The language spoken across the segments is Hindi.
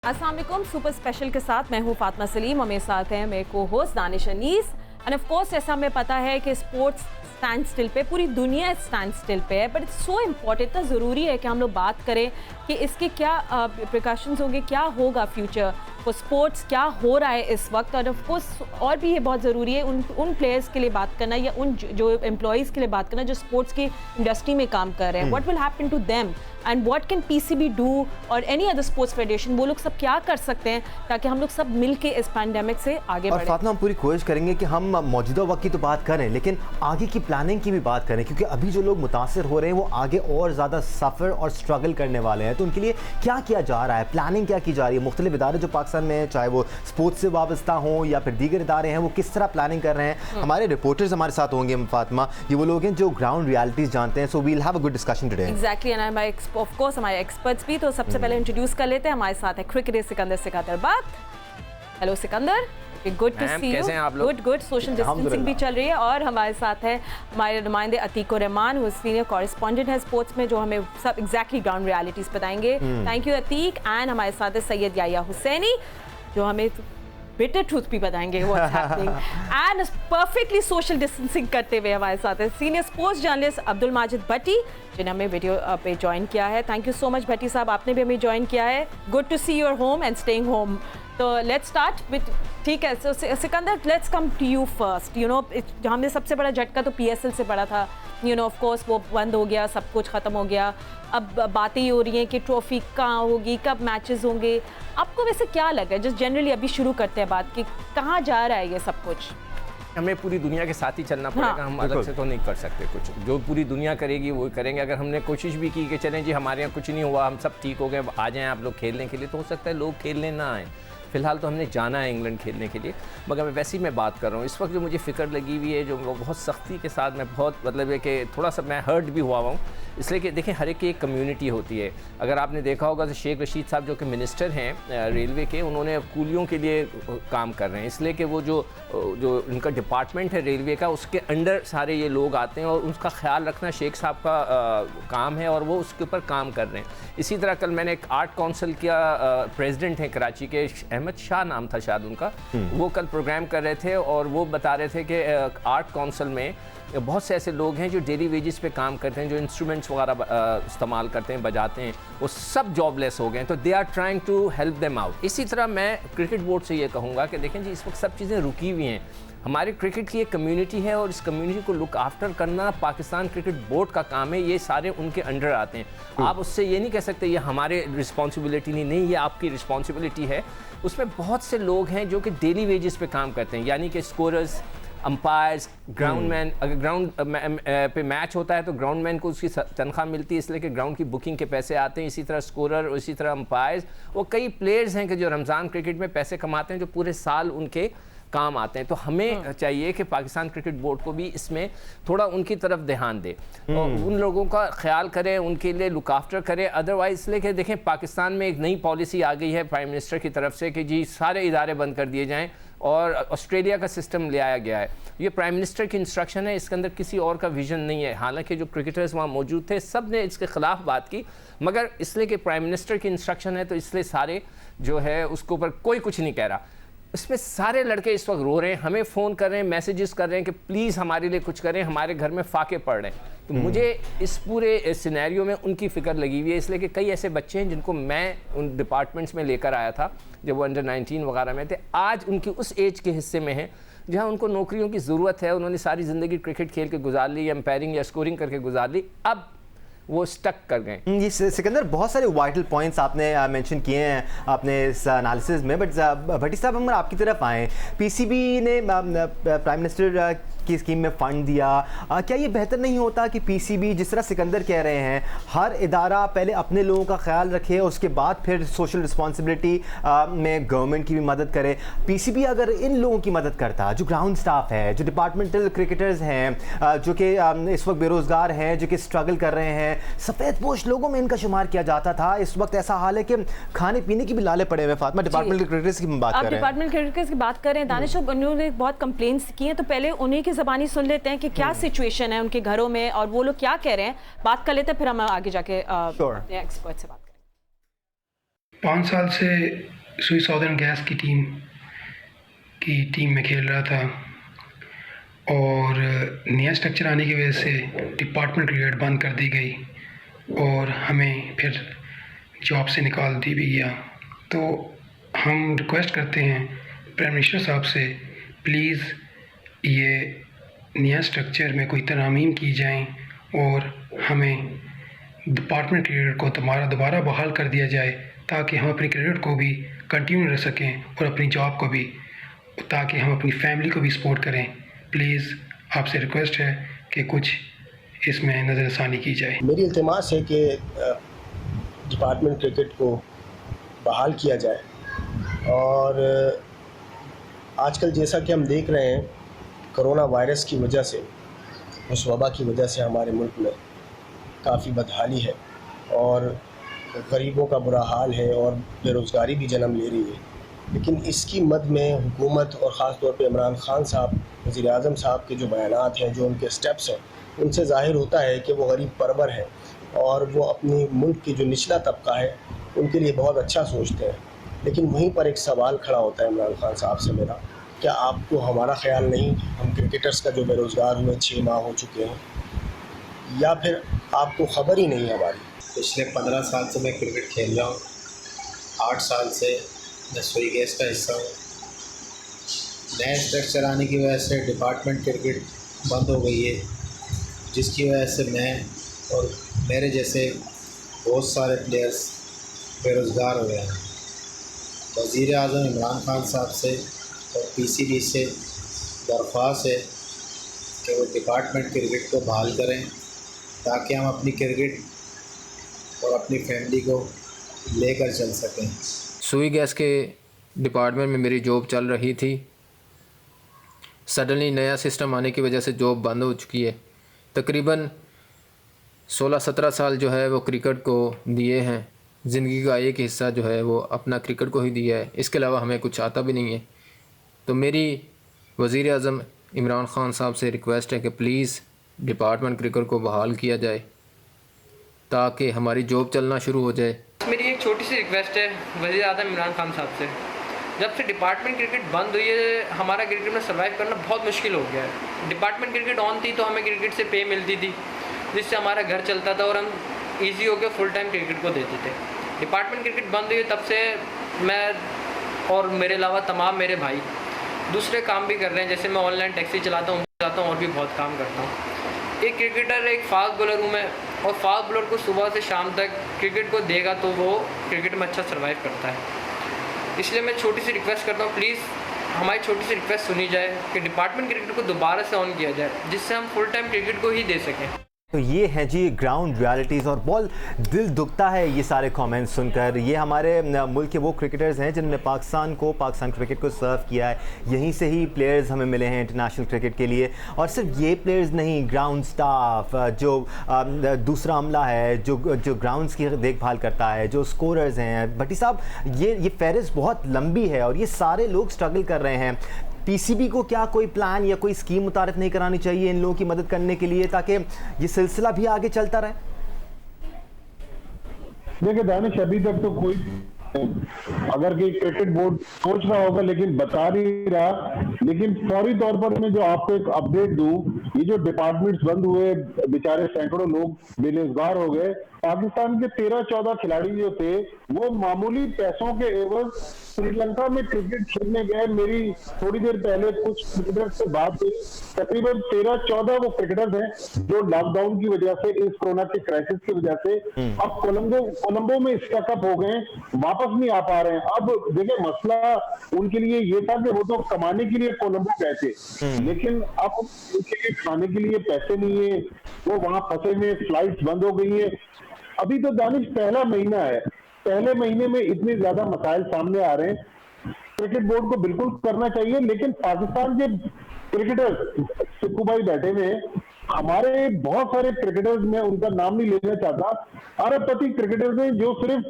अस्सलाम वालेकुम। सुपर स्पेशल के साथ मैं हूँ फातिमा सलीम और मेरे साथ हैं मेरे को host Danish Anees. And of course जैसा हमें पता है कि स्पोर्ट्स स्टैंड स्टिल पे, पूरी दुनिया स्टैंड स्टिल पे है, बट इट्स सो इम्पॉर्टेंट, इतना ज़रूरी है कि हम लोग बात करें कि इसके क्या प्रिकॉशंस होंगे, क्या होगा फ्यूचर फॉर स्पोर्ट्स, क्या हो रहा है इस वक्त। और ऑफ कोर्स और भी ये बहुत ज़रूरी है उन प्लेयर्स के लिए बात करना या उन जो एम्प्लॉयज़ के लिए बात करना जो स्पोर्ट्स की इंडस्ट्री में काम कर रहे हैं। What will happen to them and what can PCB do और एनी अदर स्पोर्ट्स फेडरेशन, वो लोग सब क्या कर सकते हैं ताकि हम लोग सब मिल के इस पैंडेमिक से आगे बढ़ें। फातिमा, हम पूरी कोशिश करेंगे कि हम मौजूदा वक्त की तो बात करें लेकिन आगे की प्लानिंग की भी बात करें, क्योंकि अभी जो लोग मुतासर हो रहे हैं वो आगे और ज़्यादा सफ़र और स्ट्रगल करने वाले हैं। तो उनके लिए क्या किया जा रहा है, प्लानिंग क्या की जा रही है? मुख्तलिफ इदारे जो पाकिस्तान में, चाहे वो स्पोर्ट्स से वाबस्ता हों या फिर दीगर इदारे हैं, वो किस तरह प्लानिंग कर रहे हैं? हमारे रिपोर्टर्स हमारे साथ होंगे फातिमा, ये वो लोग हैं जो ग्राउंड रियलिटीज़ जानते हैं। So we'll have a good discussion today. Exactly, and of course हमारे एक्सपर्ट्स भी। तो सबसे पहले इंट्रोड्यूस कर लेते हैं, हमारे साथ है cricketer Sikandar Sikandarabad. Hello Sikandar, good to see you. Good social distancing भी चल रही है। और हमारे साथ है हमारे नुमाइंदे अतीक रहमान, वो सीनियर कॉरेस्पॉन्डेंट है स्पोर्ट्स में, जो हमें सब एग्जैक्टली ग्राउंड रियलिटीज़ बताएंगे। Thank you Atiq. एंड हमारे साथ है सैयद याया हुसैनी, जो हमें बिटर ट्रूथ भी बताएंगे what's happening and perfectly social distancing करते हुए हमारे साथ है senior sports journalist Abdul Majid Bhatti, जिन्हें हमें वीडियो पे ज्वाइन किया है। Thank you so much Bhatti साहब, आपने भी हमें ज्वाइन किया है। Good to see your home and staying home. तो लेट्स स्टार्ट विद, ठीक है, so Sikandar let's come to you first. You know, हमें सबसे बड़ा झटका तो पीएसएल से पड़ा था। यू नो, ऑफ कोर्स वो बंद हो गया, सब कुछ ख़त्म हो गया। अब बातें ही हो रही हैं कि ट्रॉफी कहाँ होगी, कब मैचेस होंगे। आपको वैसे क्या लगा, जस्ट जनरली अभी शुरू करते हैं बात कि कहाँ जा रहा है ये सब कुछ? हमें पूरी दुनिया के साथ ही चलना पड़ेगा। हाँ, हम अलग से तो नहीं कर सकते कुछ। जो पूरी दुनिया करेगी वो करेंगे। अगर हमने कोशिश भी की कि चलें जी हमारे यहाँ कुछ नहीं हुआ, हम सब ठीक हो गए, आ जाएं आप लोग खेलने के लिए, तो हो सकता है लोग खेलने ना आएँ। फ़िलहाल तो हमने जाना है इंग्लैंड खेलने के लिए, मगर मैं वैसे ही मैं बात कर रहा हूँ। इस वक्त जो मुझे फ़िक्र लगी हुई है, जो बहुत सख्ती के साथ, मैं बहुत मतलब है कि थोड़ा सा मैं हर्ट भी हुआ हूँ, इसलिए कि देखें हर एक की एक कम्युनिटी होती है। अगर आपने देखा होगा तो शेख रशीद साहब जो कि मिनिस्टर हैं रेलवे के, उन्होंने कूलियों के लिए काम कर रहे हैं, इसलिए कि वो जो इनका डिपार्टमेंट है रेलवे का, उसके अंडर सारे ये लोग आते हैं और उसका ख्याल रखना शेख साहब का काम है और वो उसके ऊपर काम कर रहे हैं। इसी तरह कल मैंने एक आर्ट काउंसिल का प्रेसिडेंट हैं कराची के, अहमद शाह नाम था शायद उनका, वो कल प्रोग्राम कर रहे थे और वो बता रहे थे कि आर्ट काउंसिल में बहुत से ऐसे लोग हैं जो डेली वेजेस पे काम करते हैं, जो इंस्ट्रूमेंट्स वगैरह इस्तेमाल करते हैं, बजाते हैं, वो सब जॉबलेस हो गए हैं। तो they are trying to help them out. इसी तरह मैं क्रिकेट बोर्ड से ये कहूँगा कि देखें जी, इस वक्त सब चीज़ें रुकी हुई हैं। हमारे क्रिकेट की एक कम्युनिटी है और इस कम्युनिटी को लुक आफ्टर करना पाकिस्तान क्रिकेट बोर्ड का काम है। ये सारे उनके अंडर आते हैं। आप उससे ये नहीं कह सकते ये हमारे रिस्पॉन्सिबिलिटी नहीं, ये आपकी रिस्पॉन्सिबिलिटी है। उसमें बहुत से लोग हैं जो कि डेली वेजेस पे काम करते हैं, यानी कि स्कोरर्स, अंपायर्स, ग्राउंडमैन। अगर ग्राउंड पे मैच होता है तो ग्राउंडमैन को उसकी तनख्वाह मिलती है, इसलिए कि ग्राउंड की बुकिंग के पैसे आते हैं। इसी तरह स्कोरर और इसी तरह अंपायर्स, वो कई प्लेयर्स हैं कि जो रमज़ान क्रिकेट में पैसे कमाते हैं, जो पूरे साल उनके काम आते हैं। तो हमें चाहिए कि पाकिस्तान क्रिकेट बोर्ड को भी इसमें थोड़ा उनकी तरफ ध्यान दे और उन लोगों का ख्याल करें, उनके लिए लुक आफ्टर करें। अदरवाइज इसलिए कि देखें पाकिस्तान में एक नई पॉलिसी आ गई है प्राइम मिनिस्टर की तरफ से कि जी सारे इदारे बंद कर दिए जाएं और ऑस्ट्रेलिया का सिस्टम ले आया गया है। ये प्राइम मिनिस्टर की इंस्ट्रक्शन है, इसके अंदर किसी और का विजन नहीं है। हालांकि जो क्रिकेटर्स वहाँ मौजूद थे सब ने इसके ख़िलाफ़ बात की, मगर इसलिए कि प्राइम मिनिस्टर की इंस्ट्रक्शन है तो इसलिए सारे जो है उसके ऊपर कोई कुछ नहीं कह रहा। इसमें सारे लड़के इस वक्त रो रहे हैं, हमें फ़ोन कर रहे हैं, मैसेजेस कर रहे हैं कि प्लीज़ हमारे लिए कुछ करें, हमारे घर में फाके पड़ रहे हैं। तो मुझे इस पूरे सिनेरियो में उनकी फ़िक्र लगी हुई है, इसलिए कि कई ऐसे बच्चे हैं जिनको मैं उन डिपार्टमेंट्स में लेकर आया था जब वो अंडर 19 वगैरह में थे, आज उनकी उस एज के हिस्से में हैं जहाँ उनको नौकरियों की ज़रूरत है। उन्होंने सारी ज़िंदगी क्रिकेट खेल के गुजार ली, एम्पायरिंग या स्कोरिंग करके गुजार ली, अब वो स्टक कर गए। ये सिकंदर, बहुत सारे वाइटल पॉइंट्स आपने मेंशन किए हैं अपने इस एनालिसिस में, बट भट्टी साहब हम आपकी तरफ आएँ। पीसीबी ने प्राइम मिनिस्टर की स्कीम में फ़ंड दिया, क्या ये बेहतर नहीं होता कि पीसीबी, जिस तरह सिकंदर कह रहे हैं, हर इदारा पहले अपने लोगों का ख्याल रखे और उसके बाद फिर सोशल रिस्पॉन्सिबिलिटी में गवर्नमेंट की भी मदद करे? पीसीबी अगर इन लोगों की मदद करता, जो ग्राउंड स्टाफ है, जो डिपार्टमेंटल क्रिकेटर्स हैं, जो कि इस वक्त बेरोज़गार हैं, जो कि स्ट्रगल कर रहे हैं, सफ़ेद पोश लोगों में इनका शुमार किया जाता था। इस वक्त ऐसा हाल है कि खाने पीने की भी लाले पड़े हुए। फातिमा, डिपार्टमेंटल क्रिकेटर्स की बात कर रहे हैं। डिपार्टमेंटल क्रिकेटर्स की बात कर रहे हैं दानिश, उन्होंने बहुत कंप्लेंट्स की हैं, तो पहले उन्हीं की ज़बानी सुन लेते हैं कि क्या सिचुएशन है उनके घरों में और वो लोग क्या कह रहे हैं। बात कर लेते हैं, फिर हम आगे जाके एक्सपर्ट से बात करें। 5 साल से सुई साउदर्न गैस की टीम में खेल रहा था और नया स्ट्रक्चर आने की वजह से डिपार्टमेंट क्रिकेट बंद कर दी गई और हमें फिर जॉब से निकाल दी भी गया। तो हम रिक्वेस्ट करते हैं प्राइम मिनिस्टर साहब से, प्लीज़ ये नया स्ट्रक्चर में कोई तरमीम की जाए और हमें डिपार्टमेंट क्रिकेट को दोबारा बहाल कर दिया जाए ताकि हम अपनी क्रिकेट को भी कंटिन्यू रख सकें और अपनी जॉब को भी, ताकि हम अपनी फैमिली को भी सपोर्ट करें। प्लीज़ आपसे रिक्वेस्ट है कि कुछ इसमें नज़रसानी की जाए। मेरी इल्तिमास है कि डिपार्टमेंट क्रिकेट को बहाल किया जाए और आजकल जैसा कि हम देख रहे हैं कोरोना वायरस की वजह से, उस वबा की वजह से हमारे मुल्क में काफ़ी बदहाली है और गरीबों का बुरा हाल है और बेरोज़गारी भी जन्म ले रही है। लेकिन इसकी मद में हुकूमत और ख़ास तौर पे इमरान खान साहब, वज़ीर आज़म साहब के जो बयानात हैं, जो उनके स्टेप्स हैं, उनसे ज़ाहिर होता है कि वो गरीब परवर हैं और वो अपनी मुल्क की जो निचला तबका है उनके लिए बहुत अच्छा सोचते हैं। लेकिन वहीं पर एक सवाल खड़ा होता है इमरान खान साहब से मेरा, क्या आपको हमारा ख्याल नहीं, हम क्रिकेटर्स का जो बेरोज़गार हुए 6 माह हो चुके हैं, या फिर आपको ख़बर ही नहीं है हमारी? पिछले 15 साल से मैं क्रिकेट खेल रहा हूँ। 8 साल से मैं सुई गैस का हिस्सा हूँ। नए स्ट्रक्चर आने की वजह से डिपार्टमेंट क्रिकेट बंद हो गई है, जिसकी वजह से मैं और मेरे जैसे बहुत सारे प्लेयर्स बेरोज़गार हो गए हैं। वज़ीर आज़म इमरान खान साहब से और पीसीबी से दरख्वास्त है कि वो डिपार्टमेंट क्रिकेट को बहाल करें ताकि हम अपनी क्रिकेट और अपनी फैमिली को लेकर चल सकें। सुई गैस के डिपार्टमेंट में मेरी जॉब चल रही थी। सडनली नया सिस्टम आने की वजह से जॉब बंद हो चुकी है। तकरीबन 16-17 साल जो है वो क्रिकेट को दिए हैं। ज़िंदगी का एक हिस्सा जो है वो अपना क्रिकेट को ही दिया है, इसके अलावा हमें कुछ आता भी नहीं है। तो मेरी वज़ीर आज़म इमरान खान साहब से रिक्वेस्ट है कि प्लीज़ डिपार्टमेंट क्रिकेट को बहाल किया जाए ताकि हमारी जॉब चलना शुरू हो जाए। मेरी एक छोटी सी रिक्वेस्ट है वज़ीर आज़म इमरान खान साहब से, जब से डिपार्टमेंट क्रिकेट बंद हुई है हमारा क्रिकेट में सर्वाइव करना बहुत मुश्किल हो गया है। डिपार्टमेंट क्रिकेट ऑन थी तो हमें क्रिकेट से पे मिलती थी, जिससे हमारा घर चलता था और हम ईजी होकर फुल टाइम क्रिकेट को देते थे। डिपार्टमेंट क्रिकेट बंद हुई है तब से मैं और मेरे अलावा तमाम मेरे भाई दूसरे काम भी कर रहे हैं, जैसे मैं ऑनलाइन टैक्सी चलाता हूँ और भी बहुत काम करता हूँ। एक क्रिकेटर, एक फास्ट बॉलर हूँ मैं, और फास्ट बॉलर को सुबह से शाम तक क्रिकेट को देगा तो वो क्रिकेट में अच्छा सर्वाइव करता है। इसलिए मैं छोटी सी रिक्वेस्ट करता हूँ, प्लीज़ हमारी छोटी सी रिक्वेस्ट सुनी जाए कि डिपार्टमेंट क्रिकेट को दोबारा से ऑन किया जाए, जिससे हम फुल टाइम क्रिकेट को ही दे सकें। तो ये हैं जी ग्राउंड रियलिटीज़, और बहुत दिल दुखता है ये सारे कमेंट्स सुनकर। ये हमारे मुल्क के वो क्रिकेटर्स हैं जिन्होंने पाकिस्तान क्रिकेट को सर्व किया है। यहीं से ही प्लेयर्स हमें मिले हैं इंटरनेशनल क्रिकेट के लिए। और सिर्फ ये प्लेयर्स नहीं, ग्राउंड स्टाफ, जो दूसरा अमला है जो ग्राउंड्स की देखभाल करता है, जो स्कोरर्स हैं। भट्टी साहब, ये फहरिस्त बहुत लंबी है और ये सारे लोग स्ट्रगल कर रहे हैं। पीसीबी को क्या कोई प्लान या कोई स्कीम मुतारिफ नहीं करानी चाहिए इन लोगों की मदद करने के लिए, ताकि ये सिलसिला भी आगे चलता रहे? देखिए दानिश, अभी तक तो कोई, अगर कि क्रिकेट बोर्ड सोच रहा होगा लेकिन बता नहीं रहा। लेकिन फौरी तौर पर मैं जो आपको एक अपडेट दूं, ये जो डिपार्टमेंट्स बंद हुए, बेचारे सैकड़ों लोग बेरोजगार हो गए। पाकिस्तान के 13-14 खिलाड़ी जो थे वो मामूली पैसों के एवज श्रीलंका में क्रिकेट खेलने गए। मेरी थोड़ी देर पहले कुछ क्रिकेटर्स से बात हुई, तकरीबन 13-14 वो क्रिकेटर्स हैं जो लॉकडाउन की वजह से, इस कोरोना के क्राइसिस की वजह से अब कोलंबो में स्टकअप हो गए, वापस नहीं आ पा रहे हैं। अब देखिए, मसला उनके लिए ये था कि वो तो कमाने के लिए कोलंबो गए थे, लेकिन अब उनके लिए खाने के लिए पैसे नहीं है, वो वहां फंसे हुए, फ्लाइट्स बंद हो गई है। अभी तो दानिश पहला महीना है, पहले महीने में इतने ज्यादा मसाइल सामने आ रहे हैं। क्रिकेट बोर्ड को बिल्कुल करना चाहिए, लेकिन पाकिस्तान के क्रिकेटर्स, सिक्कू भाई बैठे हुए हैं, हमारे बहुत सारे क्रिकेटर्स, मैं उनका नाम नहीं लेना चाहता, अरबपति क्रिकेटर्स हैं जो सिर्फ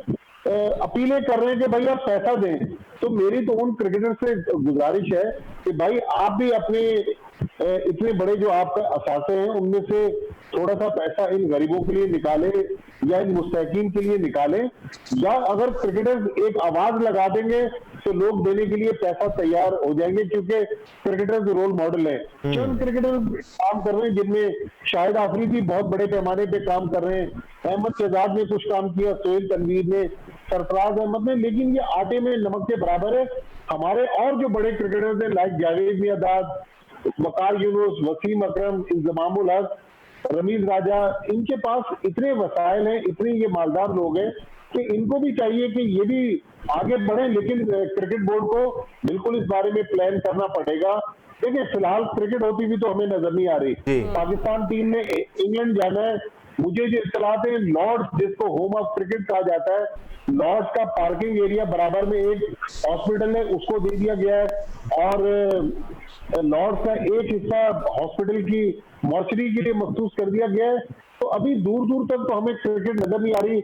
अपीलें कर रहे हैं कि भाई आप पैसा दें। तो मेरी तो उन क्रिकेटर से गुजारिश है कि भाई आप भी अपने इतने बड़े जो आपका असासे हैं उनमें से थोड़ा सा पैसा इन गरीबों के लिए निकाले या इन मुस्तहिकीन के लिए निकाले, या अगर क्रिकेटर्स एक आवाज लगा देंगे तो लोग देने के लिए पैसा तैयार हो जाएंगे, क्योंकि क्रिकेटर्स रोल मॉडल है। चंद क्रिकेटर्स काम कर रहे हैं जिनमें शाहिद आफरीदी बहुत बड़े पैमाने पे काम कर रहे हैं, अहमद शहजाद ने कुछ काम किया, सोहेल तनवीर ने, सरफराज अहमद ने, लेकिन ये आटे में नमक के बराबर है। हमारे और जो बड़े क्रिकेटर्स हैं लाइक जावेद मियांदाद, वकार यूनुस, वसीम अकरम, इंजमामुल हक, रमीज राजा, इनके पास इतने वसाइल हैं, इतने ये मालदार लोग हैं कि इनको भी चाहिए कि ये भी आगे बढ़े, लेकिन क्रिकेट बोर्ड को बिल्कुल इस बारे में प्लान करना पड़ेगा। देखिए फिलहाल क्रिकेट होती हुई तो हमें नजर नहीं आ रही। पाकिस्तान टीम ने इंग्लैंड जाना है, मुझे जो इत्तलात है लॉर्ड्स जिसको होम ऑफ क्रिकेट कहा जाता है, लॉर्ड्स का पार्किंग एरिया बराबर में एक हॉस्पिटल है, उसको दे दिया गया है, और लॉर्ड्स का एक हिस्सा हॉस्पिटल की मॉर्चरी के लिए मखसूस कर दिया गया है। तो अभी दूर दूर तक तो हमें क्रिकेट नजर नहीं आ रही,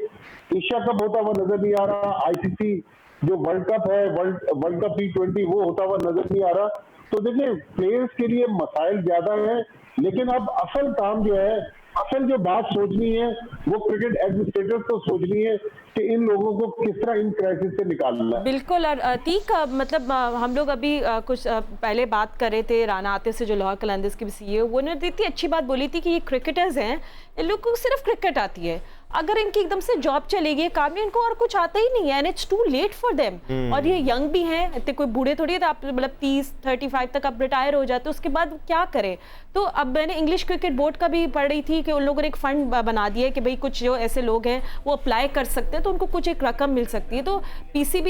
एशिया कप होता हुआ नजर नहीं आ रहा, आईसीसी जो वर्ल्ड कप है, वर्ल्ड कप T20 वो होता हुआ नजर नहीं आ रहा। तो देखिए प्लेयर्स के लिए मसाइल ज्यादा है, लेकिन अब असल काम जो है, असल जो बात सोचनी है वो क्रिकेट एडमिनिस्ट्रेटर्स को सोचनी है कि इन लोगों को किस तरह इन क्राइसिस से निकालना है। बिल्कुल। और अतीक, मतलब हम लोग अभी कुछ पहले बात कर रहे थे राना आतिफ से, जो लाहौर कलंदर्स के भी CEO, वो ने इतनी अच्छी बात बोली थी कि ये क्रिकेटर्स हैं, इन लोगों को सिर्फ क्रिकेट आती है, अगर इनकी एकदम से जॉब चलेगी, काम नहीं, इनको और कुछ आता ही नहीं है, and it's too late for them. और ये यंग भी हैं, इतने कोई बूढ़े थोड़ी है, तो आप मतलब 30-35 तक आप रिटायर हो जाते, उसके बाद क्या करें। तो अब मैंने इंग्लिश क्रिकेट बोर्ड का भी पढ़ रही थी कि उन लोगों ने एक फंड बना दिया है कि भाई कुछ जो ऐसे लोग हैं वो अप्लाई कर सकते हैं, तो उनको कुछ एक रकम मिल सकती है। तो PCB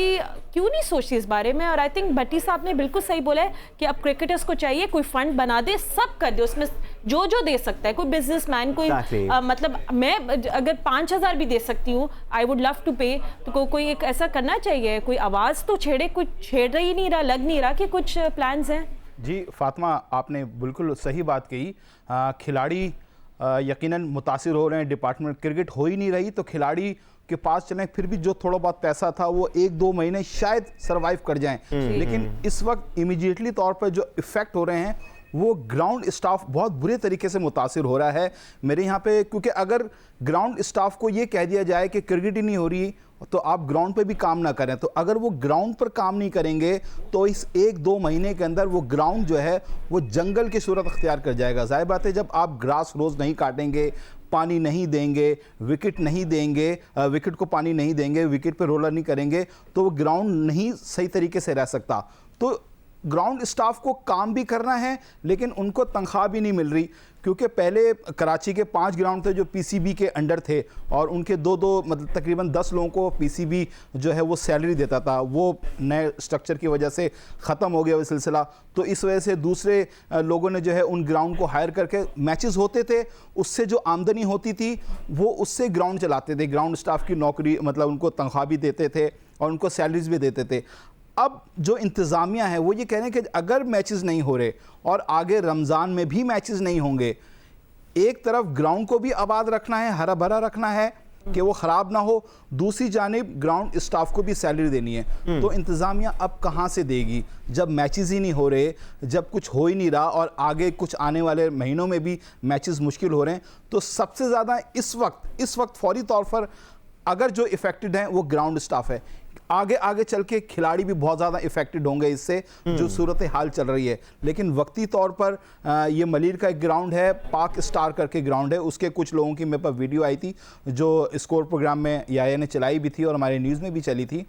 क्यों नहीं सोचती इस बारे में। और आई थिंक भट्टी साहब ने बिल्कुल सही बोला है कि अब क्रिकेटर्स को चाहिए कोई फंड बना दे, सब कर दे, उसमें जो दे सकता है, कोई बिजनेसमैन, कोई मतलब मैं अगर 5,000 भी दे सकती हूँ, आई वुड लव टू पे। तो कोई एक ऐसा करना चाहिए, कोई आवाज़ तो छेड़े, कुछ छेड़ रही नहीं रहा, लग नहीं रहा कि कुछ प्लान्स हैं। जी फातिमा, आपने बिल्कुल सही बात कही। खिलाड़ी यकीनन मुतासिर हो रहे हैं, डिपार्टमेंट क्रिकेट हो ही नहीं रही, तो खिलाड़ी के पास चलें, फिर भी जो थोड़ा बहुत पैसा था वो 1-2 महीने शायद सरवाइव कर जाएं। लेकिन इस वक्त इमीडिएटली तौर पर जो इफ़ेक्ट हो रहे हैं वो ग्राउंड स्टाफ बहुत बुरे तरीके से मुतासिर हो रहा है मेरे यहाँ पे। क्योंकि अगर ग्राउंड स्टाफ को ये कह दिया जाए कि क्रिकेट ही नहीं हो रही तो आप ग्राउंड पे भी काम ना करें, तो अगर वो ग्राउंड पर काम नहीं करेंगे तो इस 1-2 महीने के अंदर वो ग्राउंड जो है वो जंगल की सूरत अख्तियार कर जाएगा। जाहिर बात है, जब आप ग्रास रोज़ नहीं काटेंगे, पानी नहीं देंगे, विकेट नहीं देंगे, विकेट को पानी नहीं देंगे, विकेट पे रोलर नहीं करेंगे, तो वो ग्राउंड नहीं सही तरीके से रह सकता। तो ग्राउंड स्टाफ को काम भी करना है, लेकिन उनको तनख्वाह भी नहीं मिल रही। क्योंकि पहले कराची के 5 ग्राउंड थे जो PCB के अंडर थे, और उनके 2-2 मतलब तकरीबन 10 लोगों को PCB जो है वो सैलरी देता था। वो नए स्ट्रक्चर की वजह से ख़त्म हो गया वो सिलसिला। तो इस वजह से दूसरे लोगों ने जो है उन ग्राउंड को हायर करके, मैचेस होते थे, उससे जो आमदनी होती थी वो उससे ग्राउंड चलाते थे। ग्राउंड स्टाफ की नौकरी मतलब उनको तनख्वाह भी देते थे और उनको सैलरीज भी देते थे। अब जो इंतज़ामिया है वो ये कह रहे हैं कि अगर मैचेस नहीं हो रहे और आगे रमज़ान में भी मैचेस नहीं होंगे, एक तरफ ग्राउंड को भी आबाद रखना है, हरा भरा रखना है कि वो ख़राब ना हो, दूसरी जानिब ग्राउंड स्टाफ को भी सैलरी देनी है। तो इंतज़ामिया अब कहाँ से देगी जब मैचेस ही नहीं हो रहे, जब कुछ हो ही नहीं रहा और आगे कुछ आने वाले महीनों में भी मैचेस मुश्किल हो रहे हैं। तो सबसे ज़्यादा इस वक्त फौरी तौर पर अगर जो इफ़ेक्टेड हैं वो ग्राउंड स्टाफ है। आगे चल के खिलाड़ी भी बहुत ज़्यादा इफेक्टेड होंगे इससे, जो सूरत हाल चल रही है। लेकिन वक्ती तौर पर ये मलीर का एक ग्राउंड है, पाक स्टार करके ग्राउंड है, उसके कुछ लोगों की मेरे पास वीडियो आई थी जो स्कोर प्रोग्राम में याया ने चलाई भी थी और हमारे न्यूज़ में भी चली थी,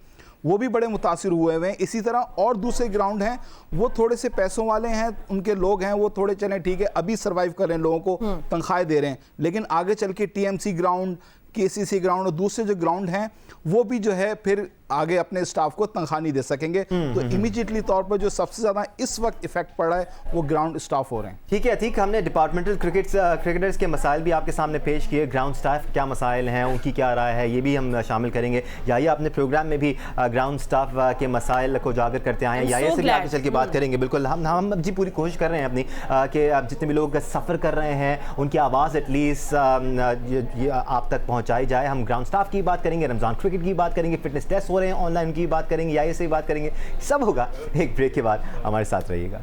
वो भी बड़े मुतासिर हुए हुए हैं। इसी तरह और दूसरे ग्राउंड हैं, वो थोड़े से पैसों वाले हैं, उनके लोग हैं, वो थोड़े चलें ठीक है अभी सर्वाइव कर रहे हैं, लोगों को तनख्वाहें दे रहे हैं। लेकिन आगे चल के TMC ग्राउंड, KCC ग्राउंड और दूसरे जो ग्राउंड हैं वो भी जो है फिर आगे अपने स्टाफ को तनख्वाह नहीं दे सकेंगे। तो इमीडिएटली तौर पर जो सबसे ज़्यादा इस वक्त इफेक्ट पड़ रहा है वो ग्राउंड स्टाफ हो रहे हैं। ठीक, हमने डिपार्टमेंटल क्रिकेटर्स के मसाइल भी आपके सामने पेश किए, ग्राउंड स्टाफ क्या मसाइल हैं, उनकी क्या राय है, ये भी हम शामिल करेंगे। या अपने प्रोग्राम में भी ग्राउंड स्टाफ के मसाइल को उजागर करते आए हैं, या से भी आगे चल के बात करेंगे। बिल्कुल, हम जी पूरी कोशिश कर रहे हैं अपनी कि जितने भी लोग सफ़र कर रहे हैं उनकी आवाज़ एटलीस्ट आप तक पहुँचाई जाए। हम ग्राउंड स्टाफ की बात करेंगे, रमज़ान क्रिकेट की बात करेंगे, फिटनेस टेस्ट हो रहे हैं ऑनलाइन की बात करेंगे, या से बात करेंगे, सब होगा एक ब्रेक के बाद। हमारे साथ रहिएगा।